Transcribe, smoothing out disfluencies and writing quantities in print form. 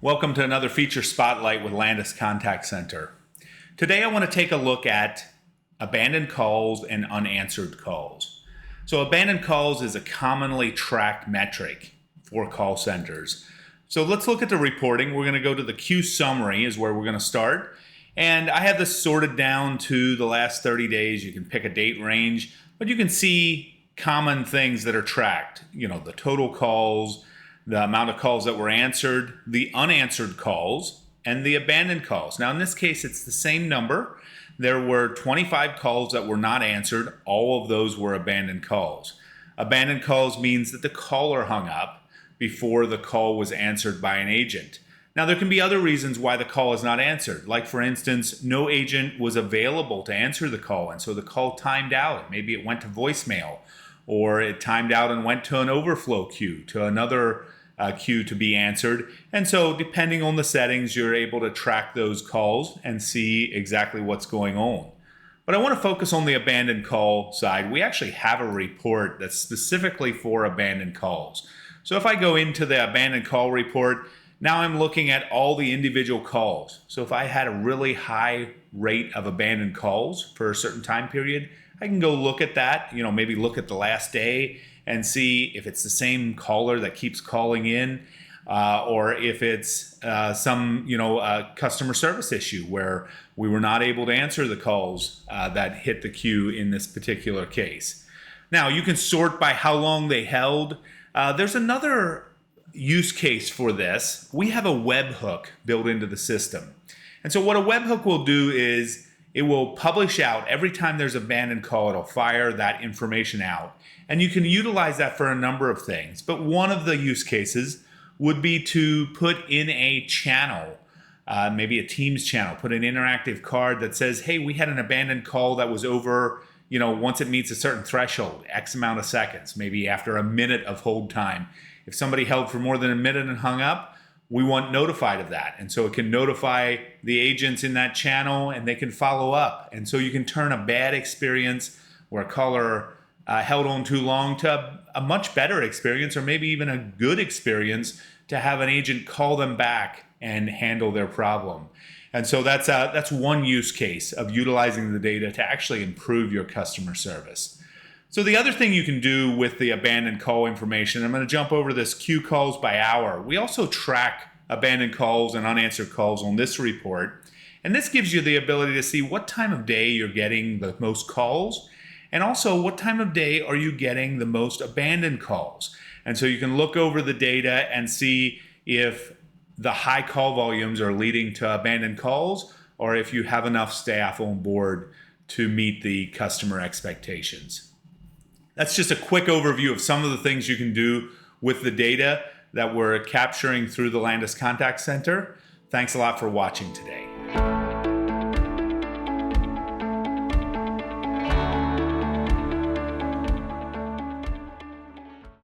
Welcome to another feature spotlight with Landis Contact Center. Today I want to take a look at abandoned calls and unanswered calls. So abandoned calls is a commonly tracked metric for call centers. So let's look at the reporting. We're going to go to the queue summary is where we're going to start. And I have this sorted down to the last 30 days. You can pick a date range, but you can see common things that are tracked. You know, the total calls, the amount of calls that were answered, the unanswered calls, and the abandoned calls. Now in this case, it's the same number. There were 25 calls that were not answered. All of those were abandoned calls. Abandoned calls means that the caller hung up before the call was answered by an agent. Now there can be other reasons why the call is not answered. Like for instance, no agent was available to answer the call, and so the call timed out. Maybe it went to voicemail, or it timed out and went to an overflow queue, to another queue to be answered. And so depending on the settings, you're able to track those calls and see exactly what's going on. But I want to focus on the abandoned call side. We actually have a report that's specifically for abandoned calls. So if I go into the abandoned call report, now I'm looking at all the individual calls. So if I had a really high rate of abandoned calls for a certain time period, I can go look at that, maybe look at the last day and see if it's the same caller that keeps calling in, or if it's some customer service issue where we were not able to answer the calls that hit the queue in this particular case. Now you can sort by how long they held. There's another use case for this. We have a webhook built into the system. And so what a webhook will do is it will publish out every time there's an abandoned call, it'll fire that information out. And you can utilize that for a number of things. But one of the use cases would be to put in a channel, maybe a Teams channel, put an interactive card that says, hey, we had an abandoned call that was over, once it meets a certain threshold, X amount of seconds, maybe after a minute of hold time. If somebody held for more than a minute and hung up, we want notified of that. And so it can notify the agents in that channel and they can follow up. And so you can turn a bad experience where a caller held on too long to a much better experience, or maybe even a good experience, to have an agent call them back and handle their problem. And so that's one use case of utilizing the data to actually improve your customer service. So the other thing you can do with the abandoned call information, I'm going to jump over this queue calls by hour. We also track abandoned calls and unanswered calls on this report. And this gives you the ability to see what time of day you're getting the most calls, and also what time of day are you getting the most abandoned calls. And so you can look over the data and see if the high call volumes are leading to abandoned calls, or if you have enough staff on board to meet the customer expectations. That's just a quick overview of some of the things you can do with the data that we're capturing through the Landis Contact Center. Thanks a lot for watching today.